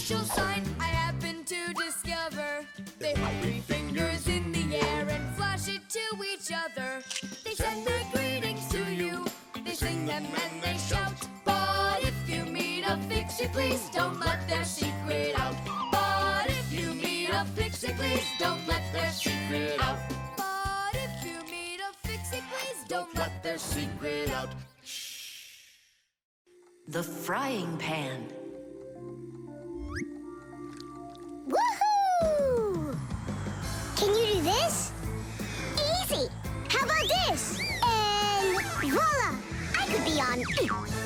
special sign I happen to discover. They hold 3 fingers in the air and flash it to each other. They send their greetings to you, they sing them and they shout. But if you meet a Fixie, please don't let their secret out. But if you meet a Fixie, please don't let their secret out. But if you meet a Fixie, please don't let their secret out. The frying pan. Woohoo! Can you do this? Easy! How about this? And voila! I could be on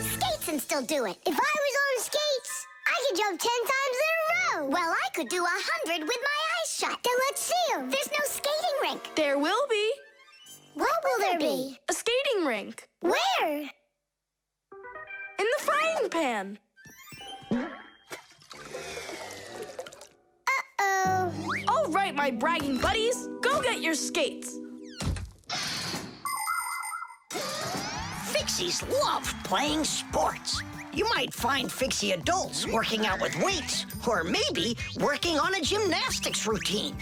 skates and still do it. If I was on skates, I could jump 10 times in a row. Well, I could do 100 with my eyes shut. Then let's see 'em. There's no skating rink. There will be. What will there be? A skating rink. Where? In the frying pan. Uh-oh. All right, my bragging buddies, go get your skates. Fixies love playing sports. You might find Fixie adults working out with weights, or maybe working on a gymnastics routine.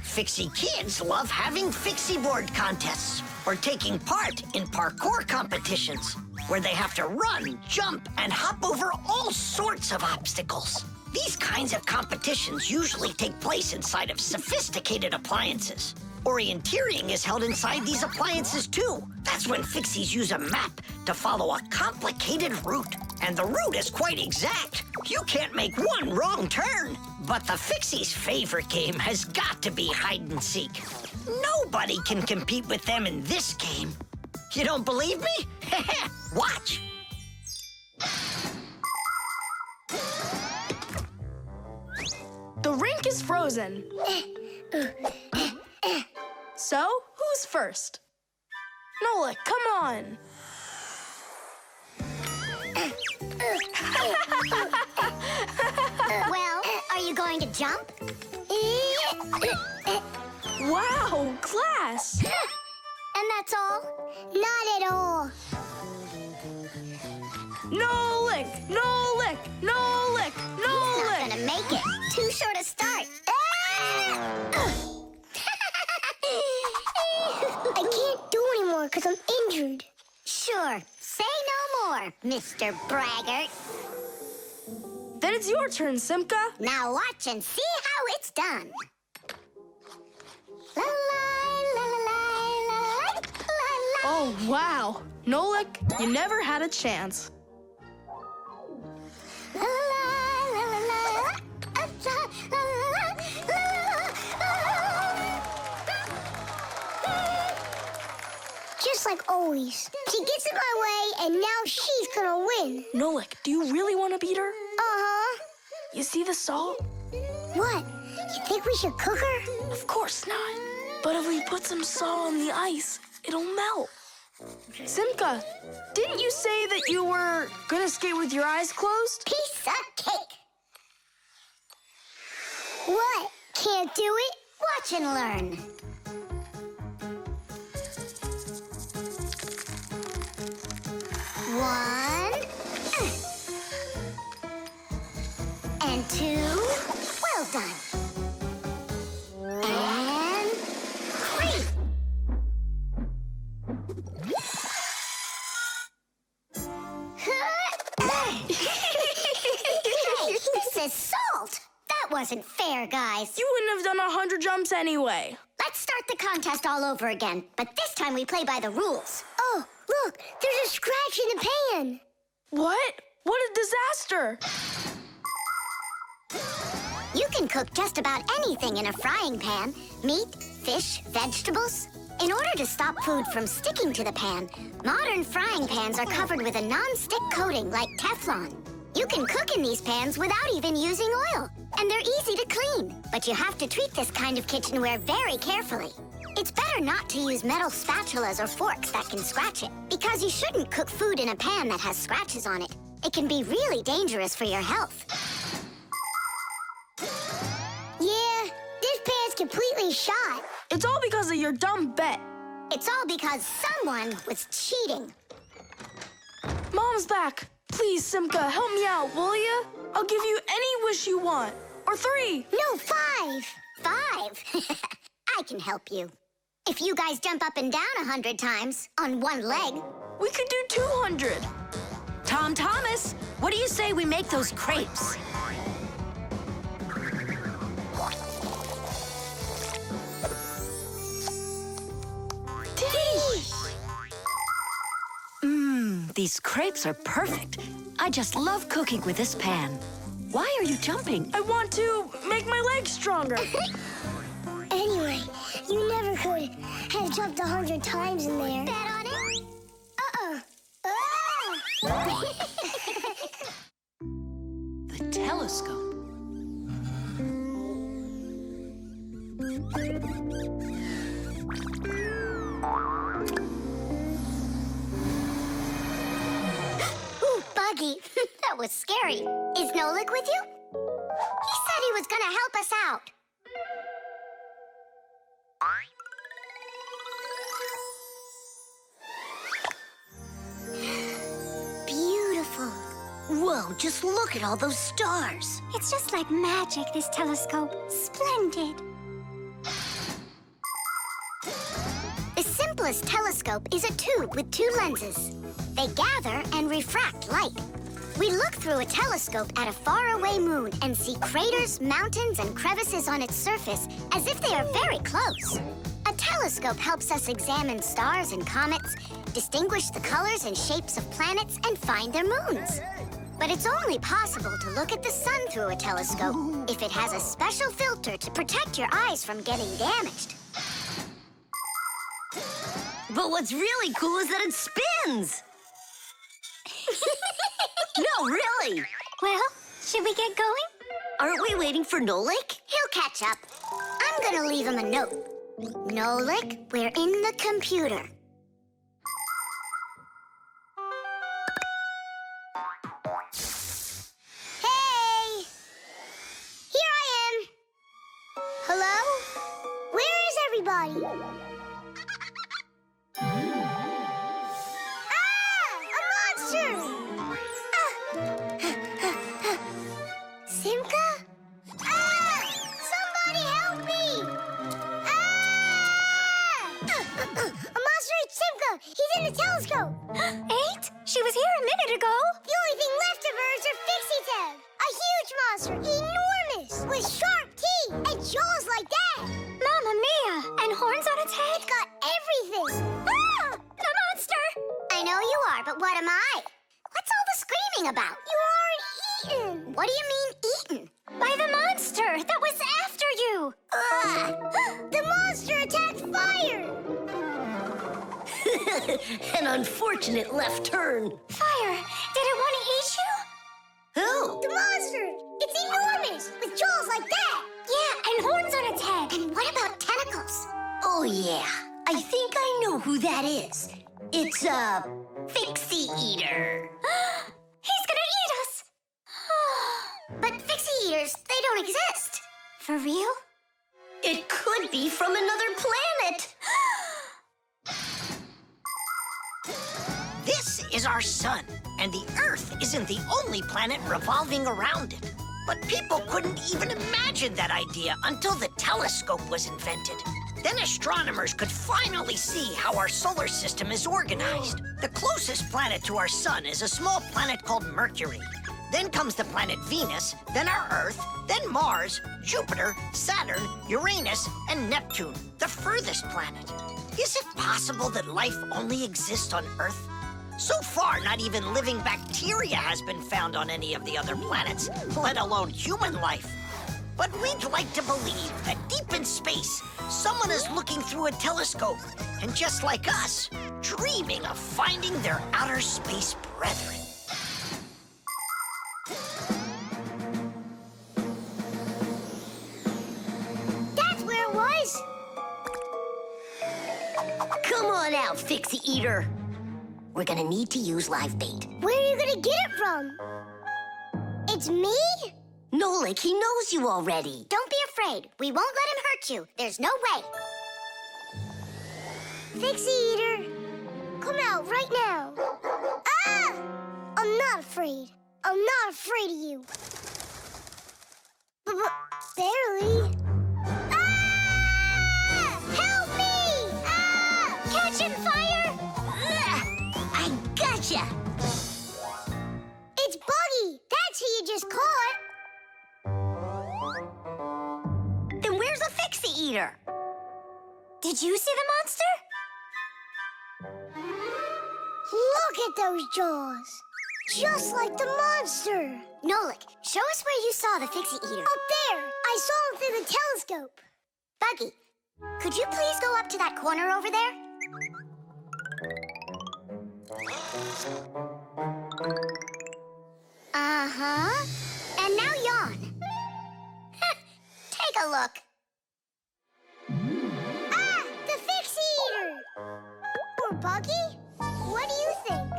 Fixie kids love having Fixie board contests, or taking part in parkour competitions, where they have to run, jump, and hop over all sorts of obstacles. These kinds of competitions usually take place inside of sophisticated appliances. Orienteering is held inside these appliances, too. That's when Fixies use a map to follow a complicated route. And the route is quite exact. You can't make one wrong turn. But the Fixies' favorite game has got to be hide and seek. Nobody can compete with them in this game. You don't believe me? Watch. The rink is frozen. So, who's first? Nolik, come on. Well, are you going to jump? Wow, class. And that's all? Not at all. Nolik, Nolik, Nolik, Not Nolik. gonna make it. Too short a start. I can't do anymore because I'm injured. Sure. Say no more, Mr. Braggart. Then it's your turn, Simka. Now watch and see how it's done. La la la la la la la la. Oh, wow. Nolik, you never had a chance. La la la la la la la la. Just like always. She gets in my way, and now she's gonna win. Nolik, do you really want to beat her? Uh-huh. You see the salt? What? You think we should cook her? Of course not. But if we put some salt on the ice, it'll melt. Simka, didn't you say that you were gonna skate with your eyes closed? Piece of cake. What? Can't do it? Watch and learn. One. And two. Well done. And three. Hey, this is salt. That wasn't fair, guys. You wouldn't have done 100 jumps anyway. Let's start the contest all over again, but this time we play by the rules. Oh, look, there's a scratch in the pan. What? What a disaster! You can cook just about anything in a frying pan. Meat, fish, vegetables. In order to stop food from sticking to the pan, modern frying pans are covered with a non-stick coating like Teflon. You can cook in these pans without even using oil, and they're easy to clean. But you have to treat this kind of kitchenware very carefully. It's better not to use metal spatulas or forks that can scratch it, because you shouldn't cook food in a pan that has scratches on it. It can be really dangerous for your health. Yeah, this pan's completely shot. It's all because of your dumb bet. It's all because someone was cheating. Mom's back. Please, Simka, help me out, will ya? I'll give you any wish you want. Or 3. No, 5. 5? I can help you. If you guys jump up and down 100 times on one leg. We could do 200. Tom Thomas, what do you say we make those crepes? These crepes are perfect. I just love cooking with this pan. Why are you jumping? I want to make my legs stronger. Anyway, you never could have jumped 100 times in there. Bet on it? The telescope. Ooh, Buggy. That was scary. Is Nolik with you? He said he was gonna help us out. Beautiful. Whoa, just look at all those stars. It's just like magic, this telescope. Splendid. The simplest telescope is a tube with 2 lenses. They gather and refract light. We look through a telescope at a faraway moon and see craters, mountains, and crevices on its surface as if they are very close. A telescope helps us examine stars and comets, distinguish the colors and shapes of planets, and find their moons. But it's only possible to look at the sun through a telescope if it has a special filter to protect your eyes from getting damaged. But what's really cool is that it spins. No, really. Well, should we get going? Aren't we waiting for Nolik? He'll catch up. I'm gonna leave him a note. Nolik, we're in the computer. Hey! Here I am. Hello? Where is everybody? A monster! Simka? Somebody help me! A monster ate Simka! He's in the telescope! Ate? She was here a minute ago. The only thing left of her is her Fixie tag. A huge monster, enormous, with sharp teeth and jaws like that. Mamma mia! And horns on its head? It's got everything. Ah! The monster! I know you are, but what am I? What's all the screaming about? You aren't eaten! What do you mean, eaten? By the monster that was after you! The monster attacked fire! An unfortunate left turn. Fire! Did it want to eat you? Who? The monster! It's enormous, with jaws like that! Yeah, and horns on its head. And what about tentacles? Oh, yeah. I think I know who that is. It's a Fixie eater. He's gonna eat us! But Fixie eaters, they don't exist. For real? It could be from another planet. This is our sun, and the Earth isn't the only planet revolving around it. But people couldn't even imagine that idea until the telescope was invented. Then astronomers could finally see how our solar system is organized. The closest planet to our sun is a small planet called Mercury. Then comes the planet Venus, then our Earth, then Mars, Jupiter, Saturn, Uranus, and Neptune, the furthest planet. Is it possible that life only exists on Earth? So far, not even living bacteria has been found on any of the other planets, let alone human life. But we'd like to believe that deep in space, someone is looking through a telescope, and just like us, dreaming of finding their outer space brethren. That's where it was. Come on out, Fixie eater. We're gonna need to use live bait. Where are you gonna get it from? It's me? Nolik, he knows you already. Don't be afraid. We won't let him hurt you. There's no way. Fixie eater, come out right now. Ah! I'm not afraid. afraid. I'm not afraid of you. Barely. Ah! Help me! Ah! Catching fire! I gotcha! It's Buggy. That's who you just caught. Then where's the Fixie Eater? Did you see the monster? Look at those jaws. Just like the monster. Nolik, show us where you saw the Fixie Eater. Up there. I saw him through the telescope. Buggy, could you please go up to that corner over there? Uh-huh. And now yawn. Take a look. Ah! The Fixie Eater! Or Buggy? What do you think?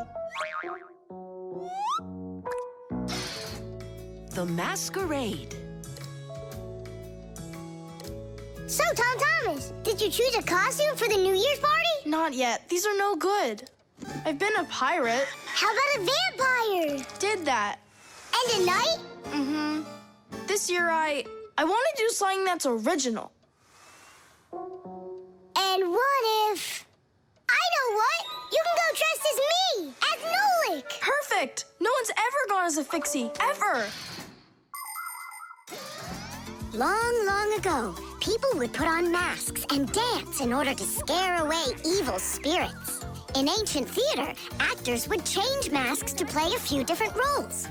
The masquerade. So, Tom Thomas, did you choose a costume for the New Year's party? Not yet. These are no good. I've been a pirate. How about a vampire? Did that. And a knight? Mm-hmm. This year I want to do something that's original. And what if... I know what! You can go dressed as me! As Nolik! Perfect! No one's ever gone as a Fixie, ever! Long, long ago, people would put on masks and dance in order to scare away evil spirits. In ancient theater, actors would change masks to play a few different roles.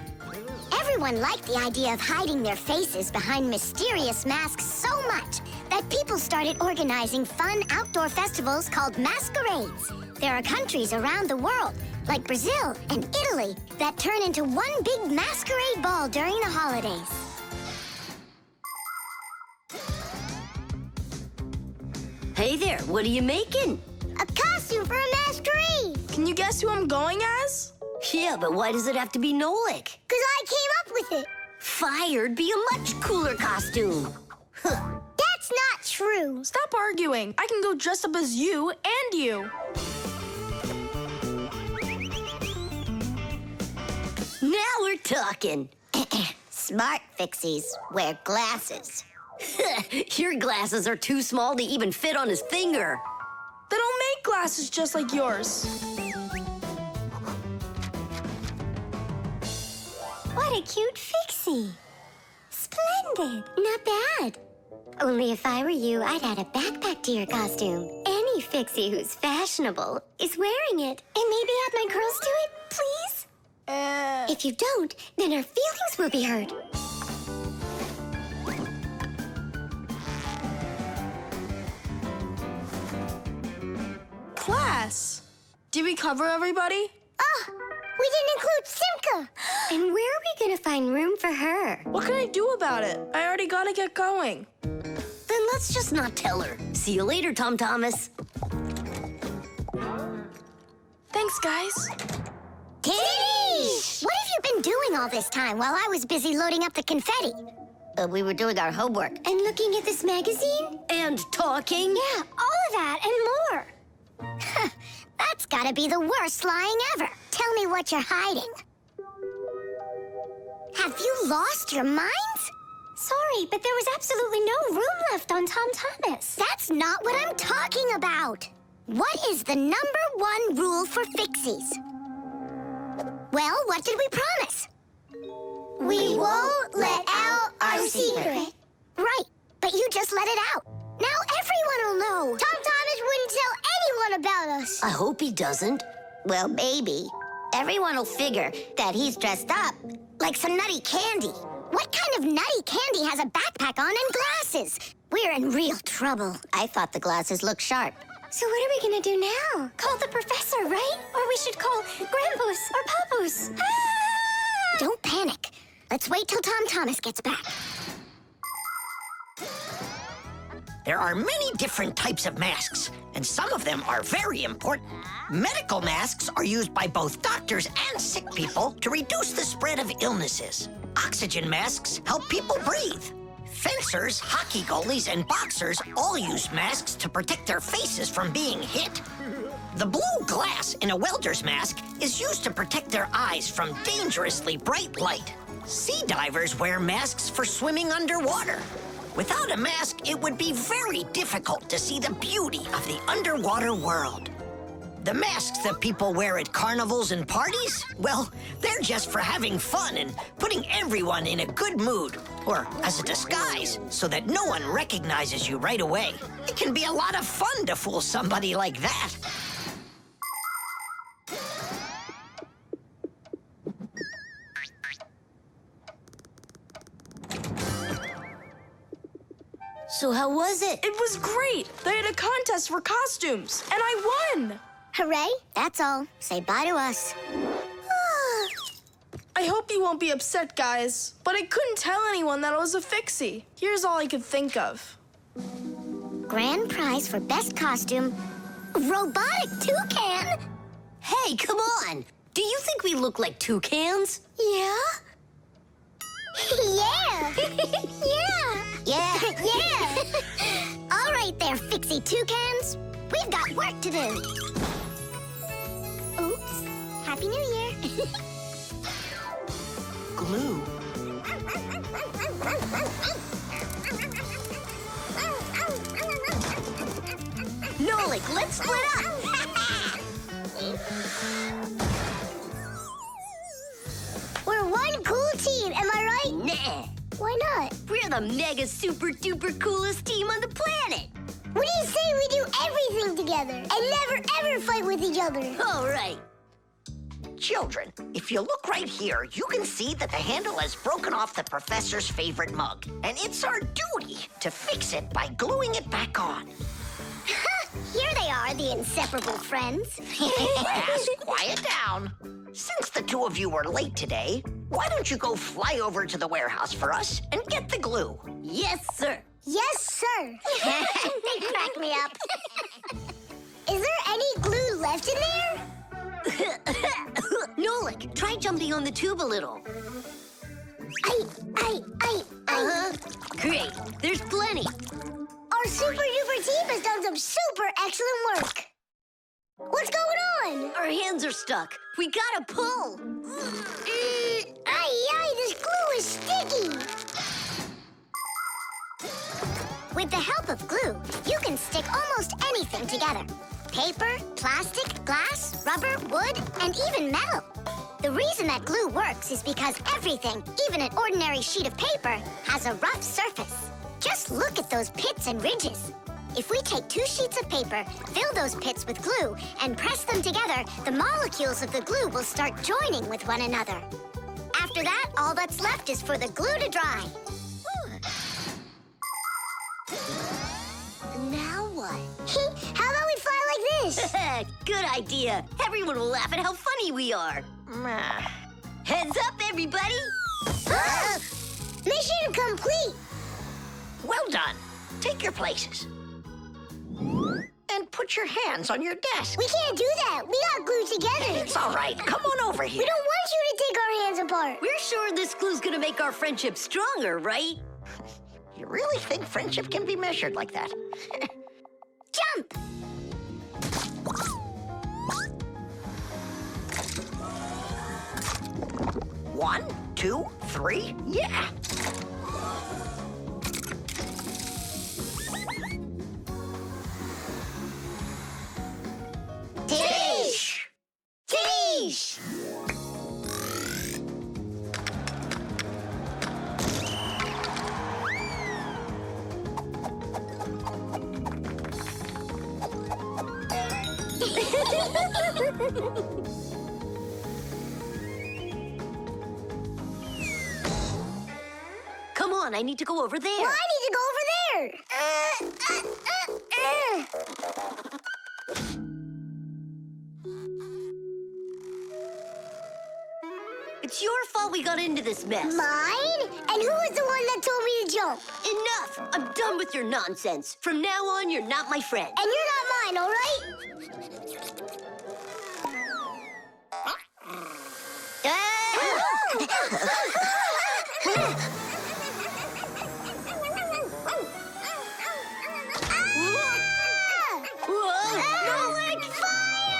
Everyone liked the idea of hiding their faces behind mysterious masks so much that people started organizing fun outdoor festivals called masquerades. There are countries around the world, like Brazil and Italy, that turn into one big masquerade ball during the holidays. Hey there, what are you making? A costume for a masquerade! Can you guess who I'm going as? Yeah, but why does it have to be Nolik? Because I came up with it. Fire'd be a much cooler costume. That's not true. Stop arguing. I can go dressed up as you and you. Now we're talking. Smart Fixies wear glasses. Your glasses are too small to even fit on his finger. They don't make glasses just like yours. What a cute Fixie. Splendid. Not bad. Only if I were you, I'd add a backpack to your costume. Any Fixie who's fashionable is wearing it. And maybe add my curls to it, please? If you don't, then our feelings will be hurt. Class. Did we cover everybody? Oh, we didn't include Simka. And where are we gonna find room for her? What can I do about it? I already gotta get going. Then let's just not tell her. See you later, Tom Thomas. Thanks, guys. Kitty! What have you been doing all this time while I was busy loading up the confetti? We were doing our homework. And looking at this magazine? And talking. Yeah, all of that and more. That's gotta be the worst lying ever. Tell me what you're hiding. Have you lost your minds? Sorry, but there was absolutely no room left on Tom Thomas. That's not what I'm talking about. What is the #1 rule for Fixies? Well, what did we promise? We won't let out our secret. Right, but you just let it out. Now everyone will know. Tom Thomas wouldn't tell anyone about us. I hope he doesn't. Well, maybe. Everyone will figure that he's dressed up like some nutty candy. What kind of nutty candy has a backpack on and glasses? We're in real trouble. I thought the glasses looked sharp. So what are we gonna do now? Call the professor, right? Or we should call Grandpus or Papus. Ah! Don't panic. Let's wait till Tom Thomas gets back. There are many different types of masks, and some of them are very important. Medical masks are used by both doctors and sick people to reduce the spread of illnesses. Oxygen masks help people breathe. Fencers, hockey goalies, and boxers all use masks to protect their faces from being hit. The blue glass in a welder's mask is used to protect their eyes from dangerously bright light. Sea divers wear masks for swimming underwater. Without a mask, it would be very difficult to see the beauty of the underwater world. The masks that people wear at carnivals and parties, well, they're just for having fun and putting everyone in a good mood, or as a disguise, so that no one recognizes you right away. It can be a lot of fun to fool somebody like that. So how was it? It was great. They had a contest for costumes, and I won. Hooray, that's all. Say bye to us. I hope you won't be upset, guys, but I couldn't tell anyone that I was a Fixie. Here's all I could think of. Grand prize for best costume, robotic toucan. Hey, come on. Do you think we look like toucans? Yeah? Yeah. Yeah. Yeah. Yeah. All right there, Fixie toucans. We've got work to do. Oops. Happy New Year. Glue. Nolik, let's split up. We're one cool team, am I right? Nah. Why not? We're the mega super duper coolest team on the planet. What do you say we do everything together and never ever fight with each other? All right. Children, if you look right here, you can see that the handle has broken off the professor's favorite mug. And it's our duty to fix it by gluing it back on. Here they are, the inseparable friends. Class, quiet down. Since the two of you were late today, why don't you go fly over to the warehouse for us and get the glue? Yes, sir. Yes, sir. They crack me up. Is there any glue left in there? Nolik, try jumping on the tube a little. Great. There's plenty. Our super duper team has done some super excellent work. What's going on? Our hands are stuck. We gotta pull. This glue is sticky. With the help of glue, you can stick almost anything together. Paper, plastic, glass, rubber, wood, and even metal. The reason that glue works is because everything, even an ordinary sheet of paper, has a rough surface. Just look at those pits and ridges. If we take 2 sheets of paper, fill those pits with glue, and press them together, the molecules of the glue will start joining with one another. After that, all that's left is for the glue to dry. Now what? How about we fly like this? Good idea. Everyone will laugh at how funny we are. Heads up, everybody. Mission complete. Well done. Take your places. And put your hands on your desk. We can't do that. We got glued together. It's all right. Come on over here. We don't want you to take our hands apart. We're sure this glue's gonna make our friendship stronger, right? You really think friendship can be measured like that? Jump! One, 2, 3, yeah. Tish! Tish! Come on, I need to go over there. Well, I need to go over there. It's your fault we got into this mess. Mine? And who was the one that told me to jump? Enough! I'm done with your nonsense. From now on, you're not my friend. And you're not mine, all right? Whoa! Nolik! Fire!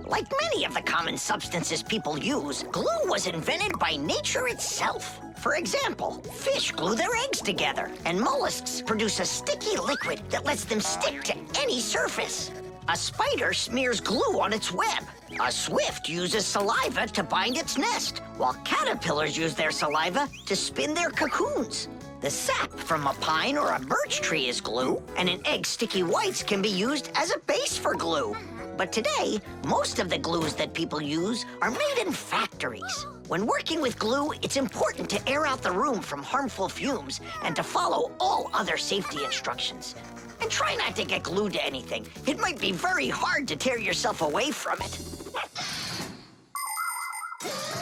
Like many of the common substances people use, glue was invented by nature itself. For example, fish glue their eggs together, and mollusks produce a sticky liquid that lets them stick to any surface. A spider smears glue on its web. A swift uses saliva to bind its nest, while caterpillars use their saliva to spin their cocoons. The sap from a pine or a birch tree is glue, and an egg's sticky whites can be used as a base for glue. But today, most of the glues that people use are made in factories. When working with glue, it's important to air out the room from harmful fumes and to follow all other safety instructions. And try not to get glued to anything. It might be very hard to tear yourself away from it.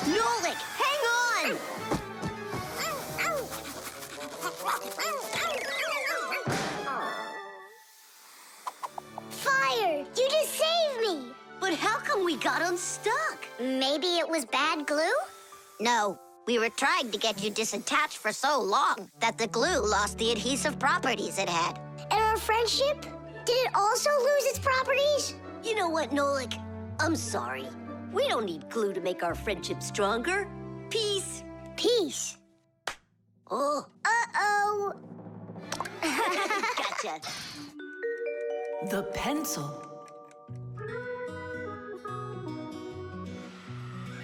Nolik, hang on! Fire! You just saved me! But how come we got unstuck? Maybe it was bad glue? No, we were trying to get you disattached for so long that the glue lost the adhesive properties it had. And our friendship? Did it also lose its properties? You know what, Nolik? I'm sorry. We don't need glue to make our friendship stronger. Peace. Peace. Oh. Uh-oh. Gotcha. The pencil.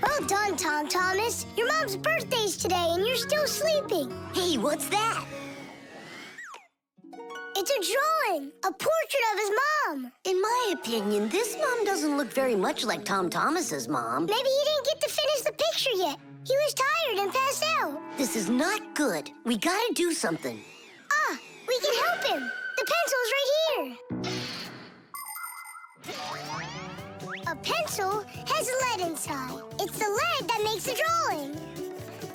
Well done, Tom Thomas. Your mom's birthday's today and you're still sleeping. Hey, what's that? It's a drawing, a portrait of his mom. In my opinion, this mom doesn't look very much like Tom Thomas's mom. Maybe he didn't get to finish the picture yet. He was tired and passed out. This is not good. We gotta do something. Ah, we can help him. The pencil's right here. A pencil has lead inside. It's the lead that makes the drawing.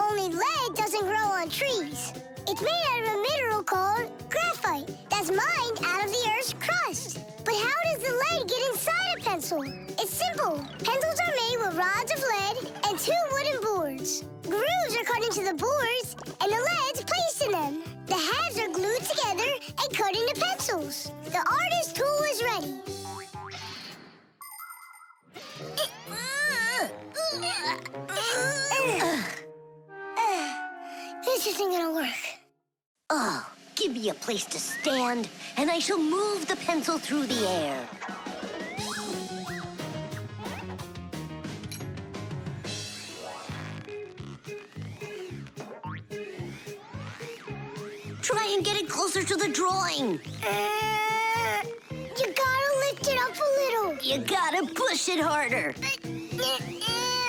Only lead doesn't grow on trees. It's made out of a mineral called graphite that's mined out of the Earth's crust. But how does the lead get inside a pencil? It's simple. Pencils are made with rods of lead and 2 wooden boards. Grooves are cut into the boards, and the lead's placed in them. The halves are glued together and cut into pencils. The artist's tool is ready. This isn't gonna work. Oh, give me a place to stand, and I shall move the pencil through the air. Try and get it closer to the drawing. You gotta lift it up a little. You gotta push it harder.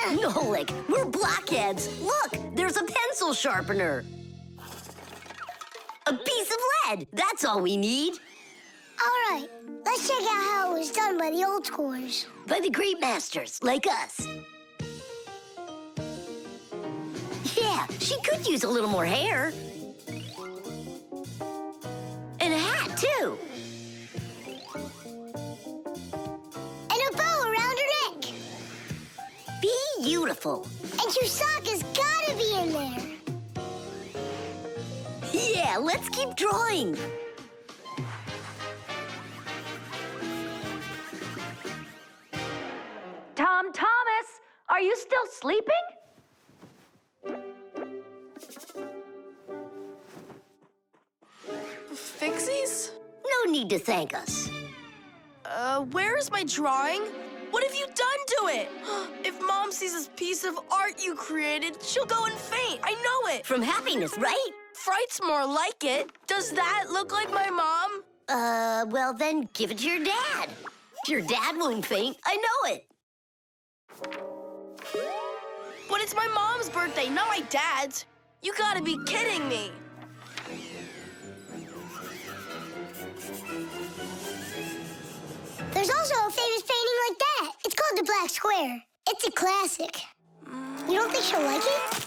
Nolik, we're blockheads. Look, there's a pencil sharpener. A piece of lead, that's all we need. All right, let's check out how it was done by the old schoolers. By the great masters, like us. Yeah, she could use a little more hair. And a hat, too. And a bow around her neck. Beautiful. And Chusaka's gotta be in there. Yeah, let's keep drawing. Tom Thomas, are you still sleeping? Fixies? No need to thank us. Where is my drawing? What have you done to it? If Mom sees this piece of art you created, she'll go and faint. I know it. From happiness, right? Fright's more like it. Does that look like my mom? Well then give it to your dad. Your dad won't faint, I know it. But it's my mom's birthday, not my dad's. You gotta be kidding me. There's also a famous painting like that. It's called the Black Square. It's a classic. You don't think she'll like it?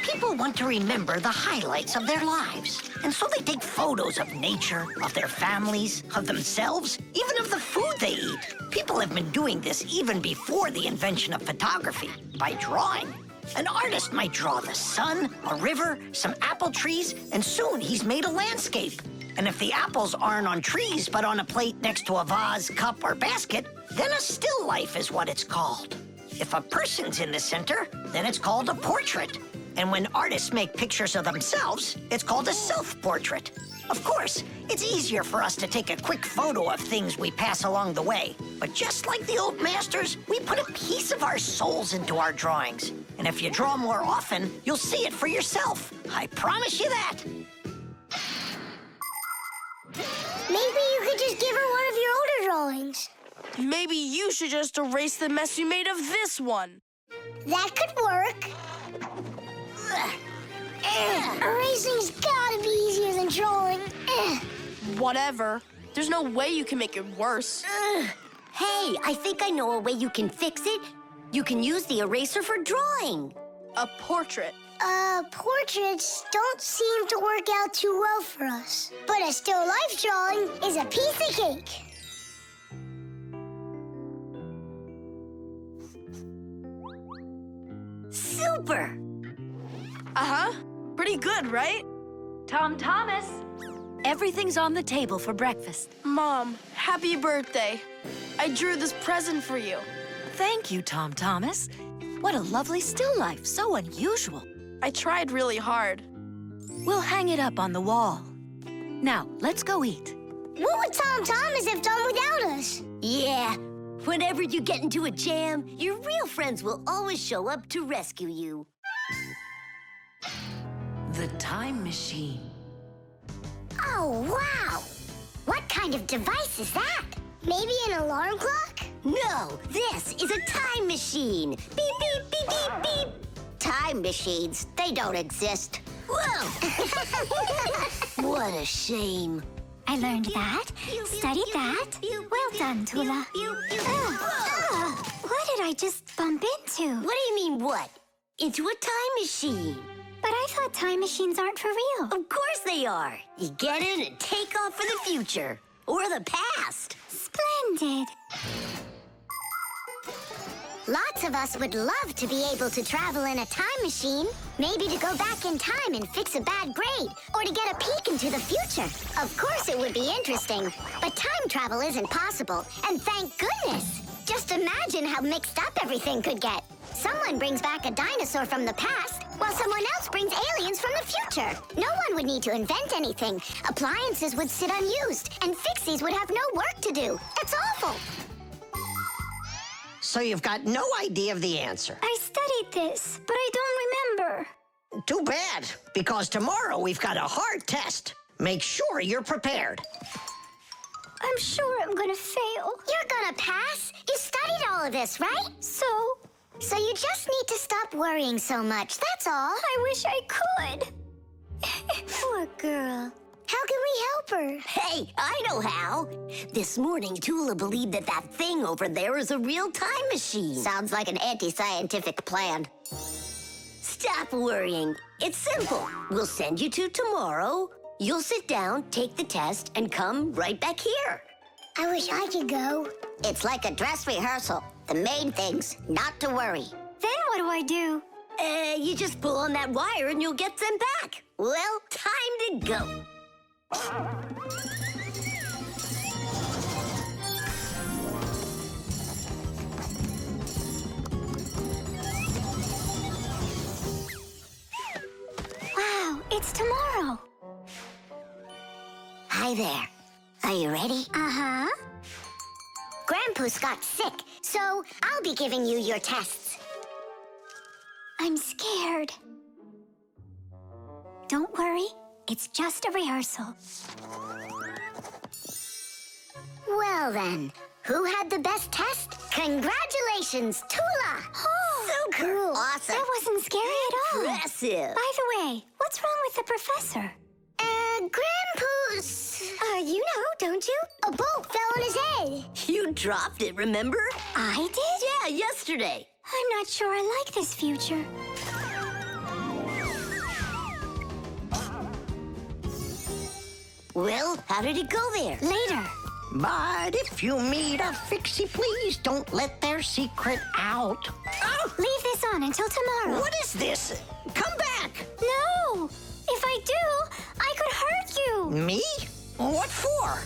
People want to remember the highlights of their lives. And so they take photos of nature, of their families, of themselves, even of the food they eat. People have been doing this even before the invention of photography, by drawing. An artist might draw the sun, a river, some apple trees, and soon he's made a landscape. And if the apples aren't on trees but on a plate next to a vase, cup, or basket, then a still life is what it's called. If a person's in the center, then it's called a portrait. And when artists make pictures of themselves, it's called a self-portrait. Of course, it's easier for us to take a quick photo of things we pass along the way. But just like the old masters, we put a piece of our souls into our drawings. And if you draw more often, you'll see it for yourself. I promise you that. Maybe you could just give her one of your older drawings. Maybe you should just erase the mess you made of this one. That could work. Erasing's gotta be easier than drawing. Whatever. There's no way you can make it worse. Hey, I think I know a way you can fix it. You can use the eraser for drawing. A portrait. Portraits don't seem to work out too well for us. But a still life drawing is a piece of cake. Super! Uh-huh. Pretty good, right? Tom Thomas, everything's on the table for breakfast. Mom, happy birthday. I drew this present for you. Thank you, Tom Thomas. What a lovely still life, so unusual. I tried really hard. We'll hang it up on the wall. Now, let's go eat. What would Tom Thomas have done without us? Yeah, whenever you get into a jam, your real friends will always show up to rescue you. The time machine. Oh, wow! What kind of device is that? Maybe an alarm clock? No, this is a time machine. Beep, beep, beep, beep, beep. Time machines, they don't exist. Whoa! What a shame. I learned that, studied that. Well done, Tula. What did I just bump into? What do you mean, what? Into a time machine. But I thought time machines aren't for real. Of course they are. You get in and take off for the future. Or the past. Splendid. Lots of us would love to be able to travel in a time machine. Maybe to go back in time and fix a bad grade. Or to get a peek into the future. Of course it would be interesting. But time travel isn't possible. And thank goodness. Just imagine how mixed up everything could get. Someone brings back a dinosaur from the past, while someone else brings aliens from the future. No one would need to invent anything. Appliances would sit unused, and Fixies would have no work to do. It's awful. So you've got no idea of the answer. I studied this, but I don't remember. Too bad, because tomorrow we've got a hard test. Make sure you're prepared. I'm sure I'm gonna fail. You're gonna pass? You studied all of this, right? So you just need to stop worrying so much, that's all. I wish I could. Poor girl. How can we help her? Hey, I know how. This morning, Tula believed that that thing over there is a real time machine. Sounds like an anti-scientific plan. Stop worrying. It's simple. We'll send you to tomorrow. You'll sit down, take the test, and come right back here. I wish I could go. It's like a dress rehearsal. The main thing's not to worry. Then what do I do? You just pull on that wire and you'll get them back. Well, time to go. Wow, it's tomorrow. Hi there. Are you ready? Uh-huh. Grandpa's got sick, so I'll be giving you your tests. I'm scared. Don't worry, it's just a rehearsal. Well then, who had the best test? Congratulations, Tula! Oh, so cool. Awesome. That wasn't scary at all. Impressive. By the way, what's wrong with the professor? Grandpa's... you know, don't you? A bolt fell on his head. You dropped it, remember? I did? Yeah, yesterday. I'm not sure I like this future. Well, how did it go there? Later. But if you meet a Fixie, please don't let their secret out. Oh, leave this on until tomorrow. What is this? Come back. No! If I do, I could hurt you. Me? What for?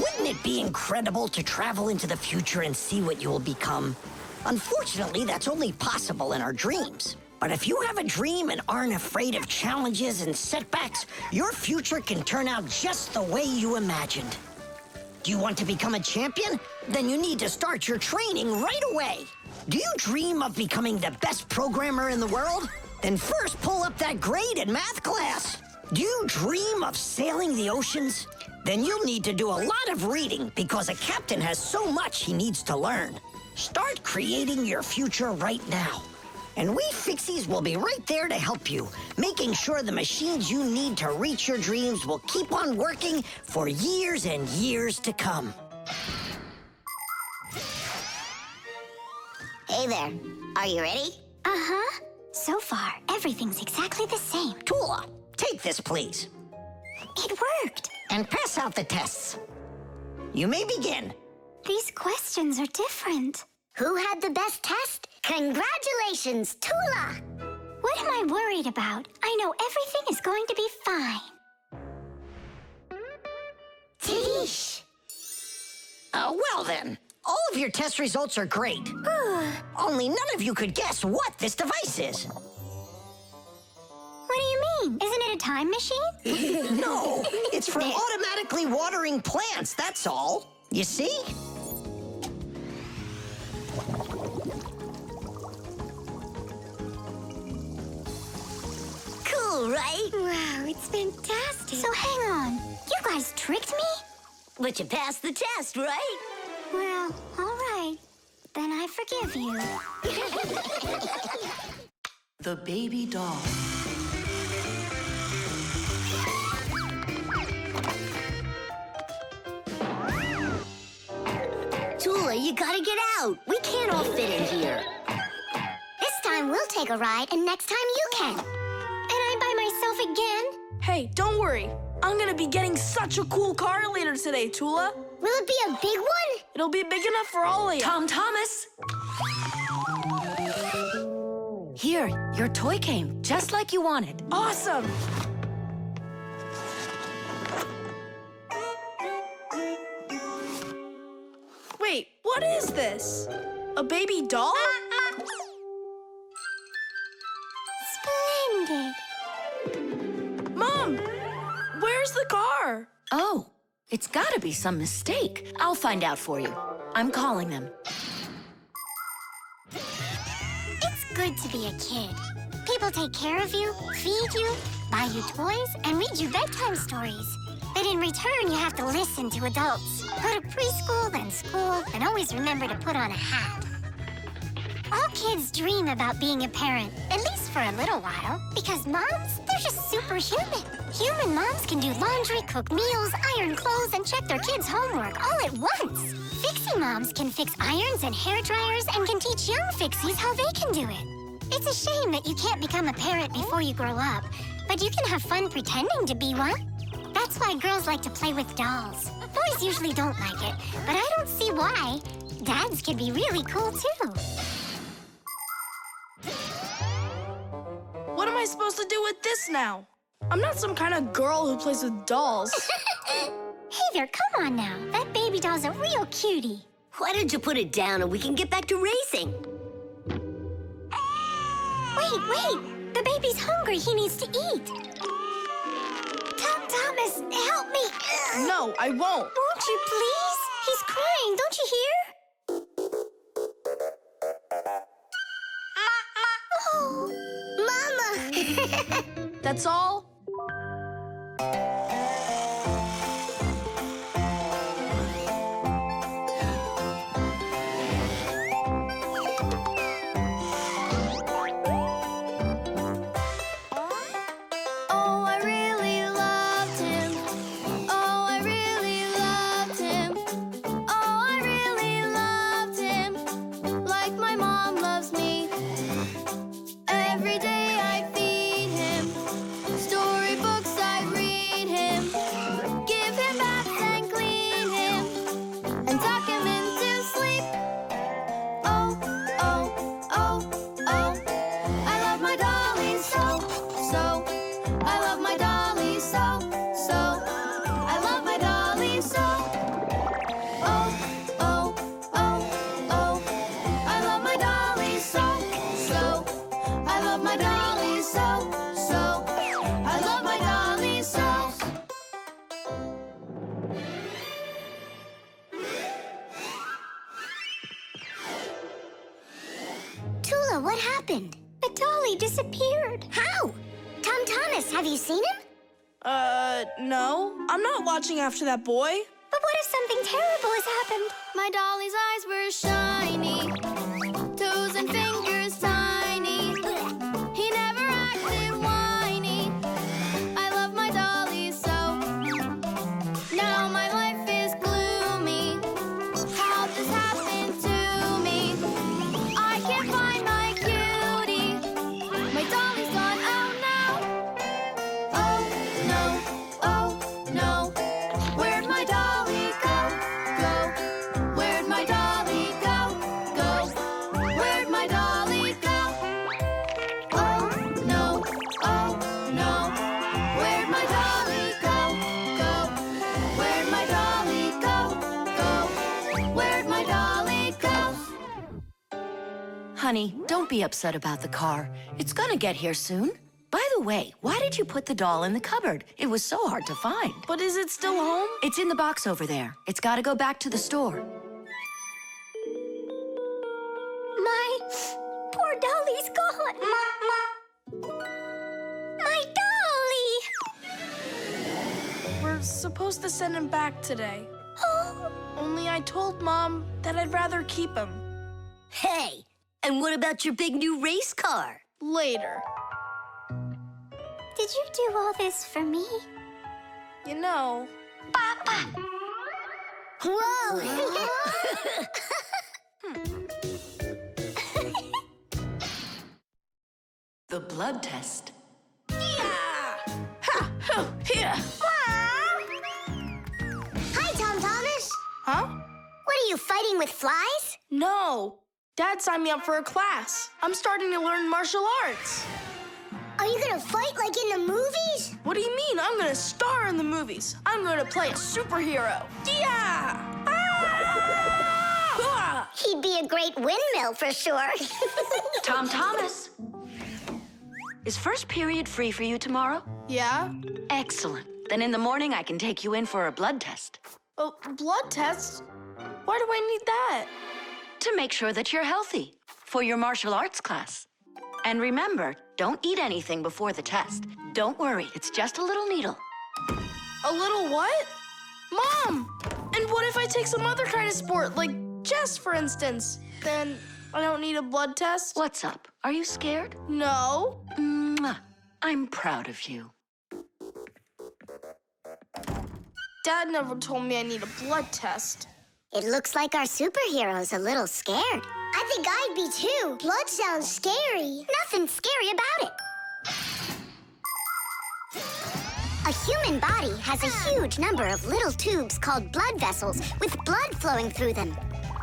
Wouldn't it be incredible to travel into the future and see what you will become? Unfortunately, that's only possible in our dreams. But if you have a dream and aren't afraid of challenges and setbacks, your future can turn out just the way you imagined. Do you want to become a champion? Then you need to start your training right away. Do you dream of becoming the best programmer in the world? Then first pull up that grade in math class. Do you dream of sailing the oceans? Then you'll need to do a lot of reading because a captain has so much he needs to learn. Start creating your future right now. And we Fixies will be right there to help you, making sure the machines you need to reach your dreams will keep on working for years and years to come. Hey there. Are you ready? Uh-huh. So far, everything's exactly the same. Tula, take this, please. It worked. And pass out the tests. You may begin. These questions are different. Who had the best test? Congratulations, Tula! What am I worried about? I know everything is going to be fine. Tish! Well then, all of your test results are great. Only none of you could guess what this device is. What do you mean? Isn't it a time machine? No, it's for automatically watering plants, that's all. You see? Cool, right? Wow, it's fantastic. So hang on. You guys tricked me? But you passed the test, right? Well, all right. Then I forgive you. The baby doll. Tula, you gotta get out. We can't all fit in here. This time we'll take a ride, and next time you can. And I'm by myself again? Hey, don't worry. I'm gonna be getting such a cool car later today, Tula. Will it be a big one? It'll be big enough for all of you. Tom Thomas! Here, your toy came, just like you wanted. Awesome! Wait, what is this? A baby doll? Splendid. Mom, where's the car? Oh, it's gotta be some mistake. I'll find out for you. I'm calling them. It's good to be a kid. People take care of you, feed you, buy you toys, and read you bedtime stories. But in return, you have to listen to adults. Go to preschool, then school, and always remember to put on a hat. All kids dream about being a parent, at least for a little while. Because moms, they're just superhuman. Human moms can do laundry, cook meals, iron clothes, and check their kids' homework all at once. Fixie moms can fix irons and hair dryers and can teach young Fixies how they can do it. It's a shame that you can't become a parent before you grow up, but you can have fun pretending to be one. That's why girls like to play with dolls. Boys usually don't like it, but I don't see why. Dads can be really cool, too. What am I supposed to do with this now? I'm not some kind of girl who plays with dolls. Hey there, come on now. That baby doll's a real cutie. Why don't you put it down and we can get back to racing? Wait. The baby's hungry. He needs to eat. Thomas, help me. No, I won't. Won't you please? He's crying. Don't you hear? Oh. Mama! That's all? Oh, I really loved him. Oh, I really loved him. Oh, I really loved him. Like my mom loves me. Every day I feed him stories Lola, what happened? The dolly disappeared. How? Tom Thomas, have you seen him? No. I'm not watching after that boy. But what if something terrible has happened? My dolly's eyes were shiny, toes and fingers tiny. He never acted whiny. I love my dolly so. Now my life is gloomy. How this happened to me? I can't find my cutie. My dolly's gone. Oh no. Oh no. Where'd my dolly go? Where'd my dolly go? Where'd my dolly go? Oh no. Oh no. Where'd my dolly go? Where'd my dolly go? Where'd my dolly go? Honey, don't be upset about the car. It's gonna get here soon. By the way, why did you put the doll in the cupboard? It was so hard to find. But is it still home? It's in the box over there. It's gotta go back to the store. My poor dolly's gone. My dolly! We're supposed to send him back today. Oh, Only I told Mom that I'd rather keep him. Hey, and what about your big new race car? Later. did you do all this for me? You know, Whoa! The blood test. Here. Hi, Tom Thomas. Huh? What are you, fighting with flies? No. Dad signed me up for a class. I'm starting to learn martial arts. Are you gonna fight like in the movies? What do you mean? I'm gonna star in the movies. I'm gonna play a superhero. Yeah! Ah! He'd be a great windmill for sure. Tom Thomas. Is first period free for you tomorrow? Yeah? Excellent. Then in the morning I can take you in for a blood test. Oh, blood test? Why do I need that? To make sure that you're healthy for your martial arts class. And remember, don't eat anything before the test. Don't worry, it's just a little needle. A little what? Mom! And what if I take some other kind of sport, like chess, for instance? Then I don't need a blood test? What's up? Are you scared? No. Mwah. I'm proud of you. Dad never told me I need a blood test. It looks like our superhero's a little scared. I think I'd be too. Blood sounds scary. Nothing scary about it. A human body has a huge number of little tubes called blood vessels with blood flowing through them.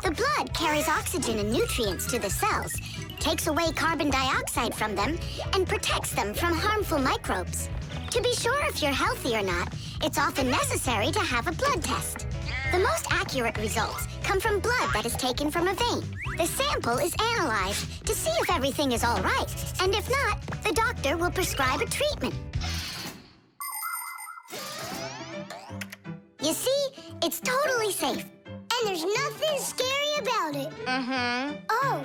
The blood carries oxygen and nutrients to the cells, takes away carbon dioxide from them, and protects them from harmful microbes. To be sure if you're healthy or not, it's often necessary to have a blood test. The most accurate results come from blood that is taken from a vein. The sample is analyzed to see if everything is all right, and if not, the doctor will prescribe a treatment. You see, it's totally safe. And there's nothing scary about it. Oh.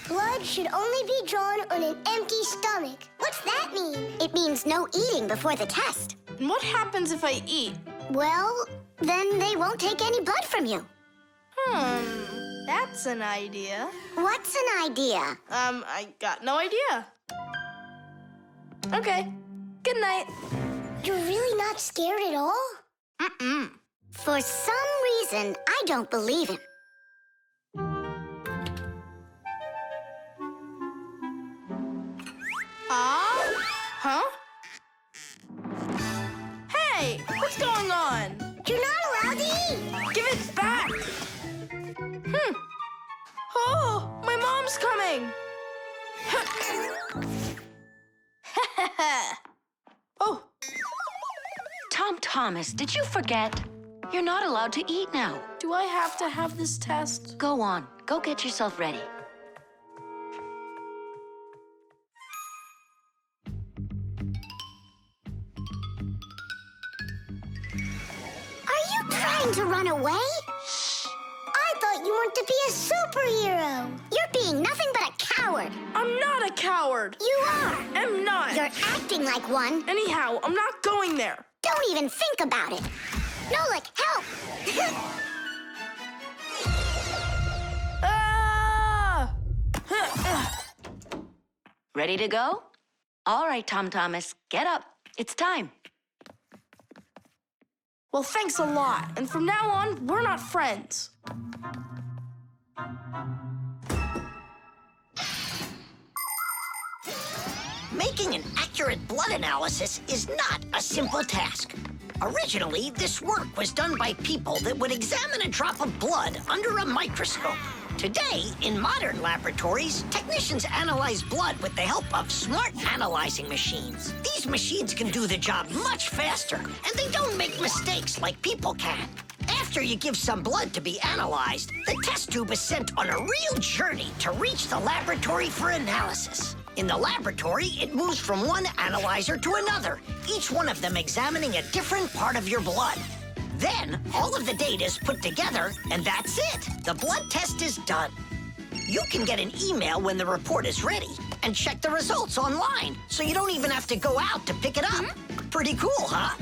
Blood should only be drawn on an empty stomach. What's that mean? It means no eating before the test. And what happens if I eat? Well, then they won't take any blood from you. That's an idea. What's an idea? I got no idea. Okay, good night. You're really not scared at all? For some reason, I don't believe him. Huh? Hey, what's going on? You're not allowed to eat. Give it back. Oh, my mom's coming. Oh, Tom Thomas, did you forget? You're not allowed to eat now. do I have to have this test? Go on. Go get yourself ready. Are you trying to run away? I thought you wanted to be a superhero. You're being nothing but a coward. I'm not a coward. You are. I'm not. You're acting like one. Anyhow, I'm not going there. Don't even think about it. Nolik, help! Ah! Ready to go? All right, Tom Thomas, get up. It's time. Well, thanks a lot. And from now on, we're not friends. Making an accurate blood analysis is not a simple task. Originally, this work was done by people that would examine a drop of blood under a microscope. Today, in modern laboratories, technicians analyze blood with the help of smart analyzing machines. These machines can do the job much faster, and they don't make mistakes like people can. After you give some blood to be analyzed, the test tube is sent on a real journey to reach the laboratory for analysis. In the laboratory, it moves from one analyzer to another, each one of them examining a different part of your blood. Then, all of the data is put together, and that's it. The blood test is done. You can get an email when the report is ready and check the results online, so you don't even have to go out to pick it up. Pretty cool, huh?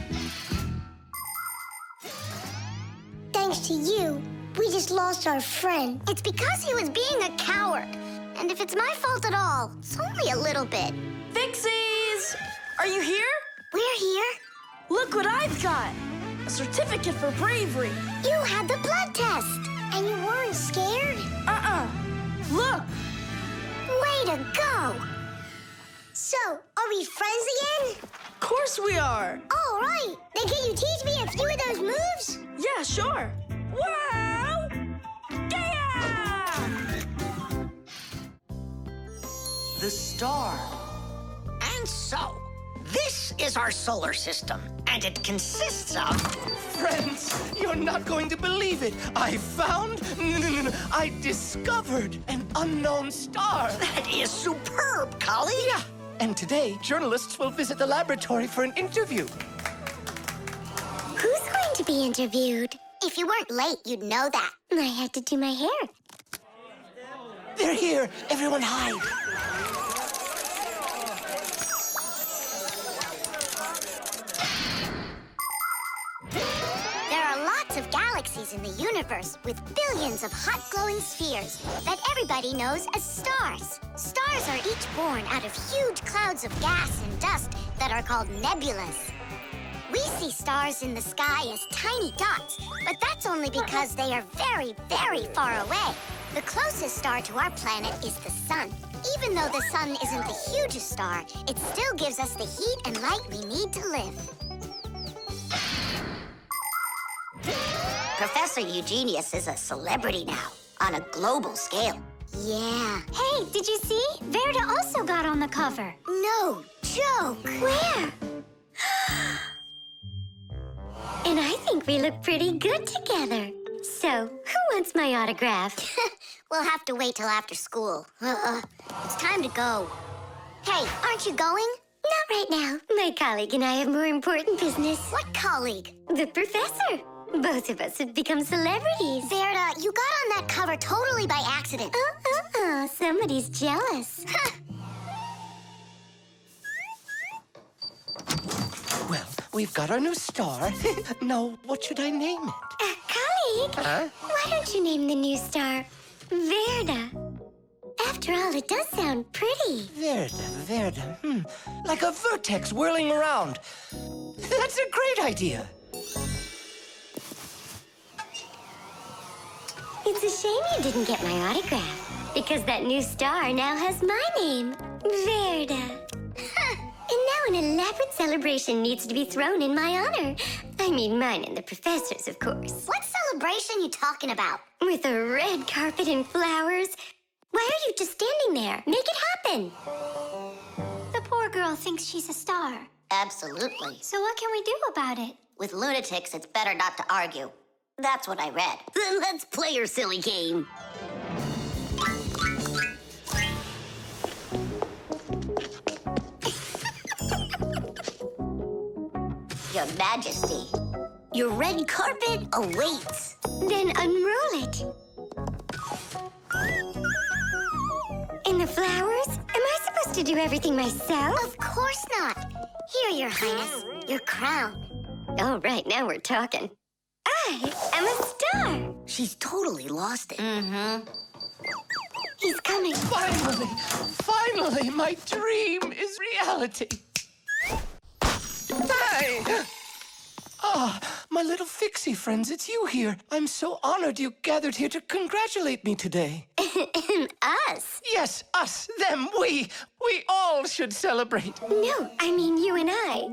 Thanks to you, we just lost our friend. It's because he was being a coward. And if it's my fault at all, it's only a little bit. Fixies! Are you here? We're here. Look what I've got. A certificate for bravery. You had the blood test. And you weren't scared? Look! Way to go! So, are we friends again? Of course we are. All right. Then can you teach me a few of those moves? Yeah, sure. Wow! Yeah! The star. And so, this is our solar system, and it consists of... Friends, you're not going to believe it. I discovered an unknown star. That is superb, colleague. Yeah, and today, journalists will visit the laboratory for an interview. Who's going to be interviewed? If you weren't late, you'd know that. I had to do my hair. They're here. Everyone hide. There are lots of galaxies in the universe with billions of hot glowing spheres that everybody knows as stars. Stars are each born out of huge clouds of gas and dust that are called nebulas. We see stars in the sky as tiny dots, but that's only because they are very, very far away. The closest star to our planet is the sun. Even though the sun isn't the hugest star, it still gives us the heat and light we need to live. Professor Eugenius is a celebrity now, on a global scale. Yeah. Hey, did you see? Verda also got on the cover. No joke. Where? And I think we look pretty good together. So, who wants my autograph? We'll have to wait till after school. It's time to go. Hey, aren't you going? Not right now. My colleague and I have more important business. What colleague? The professor. Both of us have become celebrities. Verda, you got on that cover totally by accident. Somebody's jealous. Well, we've got our new star. Now, what should I name it? Colleague, Huh? why don't you name the new star Verda? After all, it does sound pretty. Verda. Like a vertex whirling around. That's a great idea. It's a shame you didn't get my autograph, because that new star now has my name, Verda. And now an elaborate celebration needs to be thrown in my honor. I mean mine and the professor's, of course. What celebration you talking about? With a red carpet and flowers. Why are you just standing there? Make it happen. The poor girl thinks she's a star. Absolutely. So what can we do about it? With lunatics, it's better not to argue. That's what I read. Then let's play your silly game. Your Majesty, your red carpet awaits. Then unroll it. In the flowers? Am I supposed to do everything myself? Of course not. Here, Your Highness, your crown. Oh, right, now we're talking. I am a star. She's totally lost it. He's coming. Finally, my dream is reality. Hey! Ah, my little Fixie friends, it's you here. I'm so honored you gathered here to congratulate me today. Us? Yes, us, them, we all should celebrate. No, I mean you and I.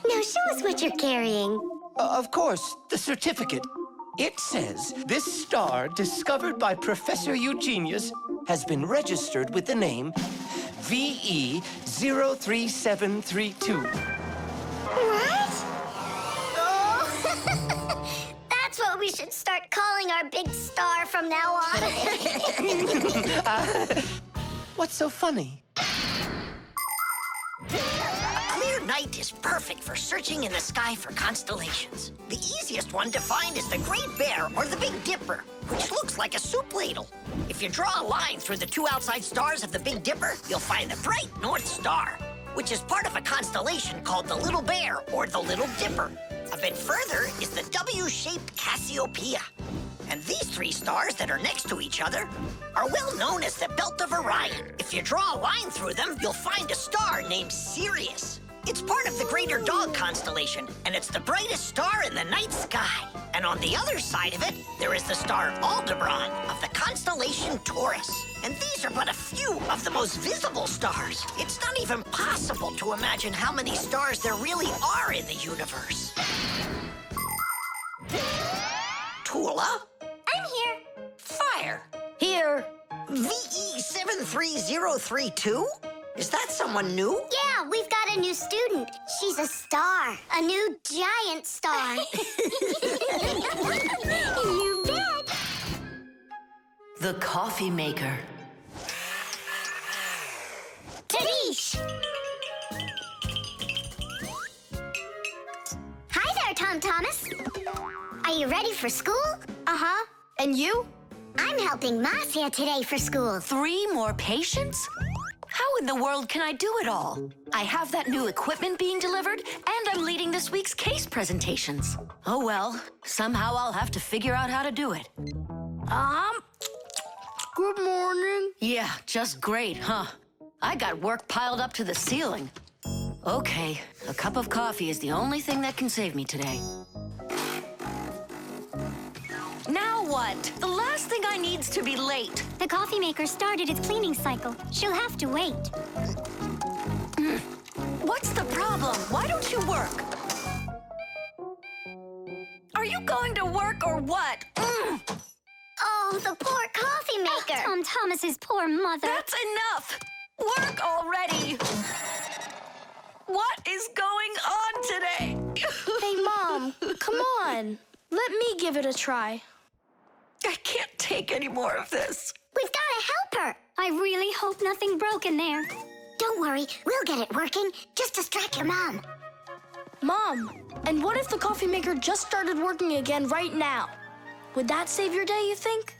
Now show us what you're carrying. Of course, the certificate. It says this star, discovered by Professor Eugenius, has been registered with the name VE03732. What? Oh, that's what we should start calling our big star from now on. What's so funny? A clear night is perfect for searching in the sky for constellations. The easiest one to find is the Great Bear or the Big Dipper, which looks like a soup ladle. If you draw a line through the two outside stars of the Big Dipper, you'll find the bright North Star, which is part of a constellation called the Little Bear or the Little Dipper. A bit further is the W-shaped Cassiopeia. And these three stars that are next to each other are well known as the Belt of Orion. If you draw a line through them, you'll find a star named Sirius. It's part of the Greater Dog constellation, and it's the brightest star in the night sky. And on the other side of it, there is the star Aldebaran of the constellation Taurus. And these are but a few of the most visible stars. It's not even possible to imagine how many stars there really are in the universe. Tula? I'm here. Fire. Here. VE73032? Is that someone new? Yeah, we've got a new student. She's a star. A new giant star. You bet. The coffee maker. Tadish! Hi there, Tom Thomas. Are you ready for school? Uh-huh. And you? I'm helping Marcia today for school. 3 more patients? How in the world can I do it all? I have that new equipment being delivered, and I'm leading this week's case presentations. Oh well, somehow I'll have to figure out how to do it. Good morning. Yeah, just great, huh? I got work piled up to the ceiling. Okay, a cup of coffee is the only thing that can save me today. Now what? The last thing I need's to be late. The coffee maker started its cleaning cycle. She'll have to wait. What's the problem? Why don't you work? Are you going to work or what? Oh, the poor coffee maker. Tom Thomas's poor mother. That's enough! Work already! What is going on today? Hey, Mom, come on. Let me give it a try. I can't take any more of this. We've got to help her. I really hope nothing broke in there. Don't worry, we'll get it working. Just distract your mom. Mom, and what if the coffee maker just started working again right now? Would that save your day, you think?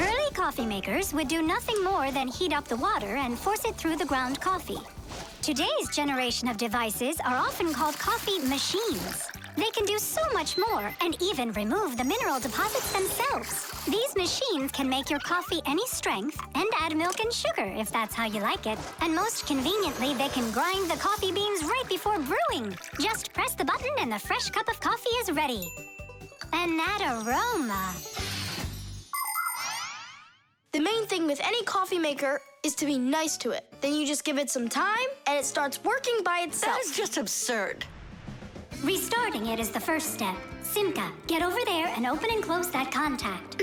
Early coffee makers would do nothing more than heat up the water and force it through the ground coffee. Today's generation of devices are often called coffee machines. They can do so much more and even remove the mineral deposits themselves. These machines can make your coffee any strength and add milk and sugar if that's how you like it. And most conveniently, they can grind the coffee beans right before brewing. Just press the button and the fresh cup of coffee is ready. And that aroma. The main thing with any coffee maker is to be nice to it. Then you just give it some time, and it starts working by itself. That is just absurd. Restarting it is the first step. Simka, get over there and open and close that contact.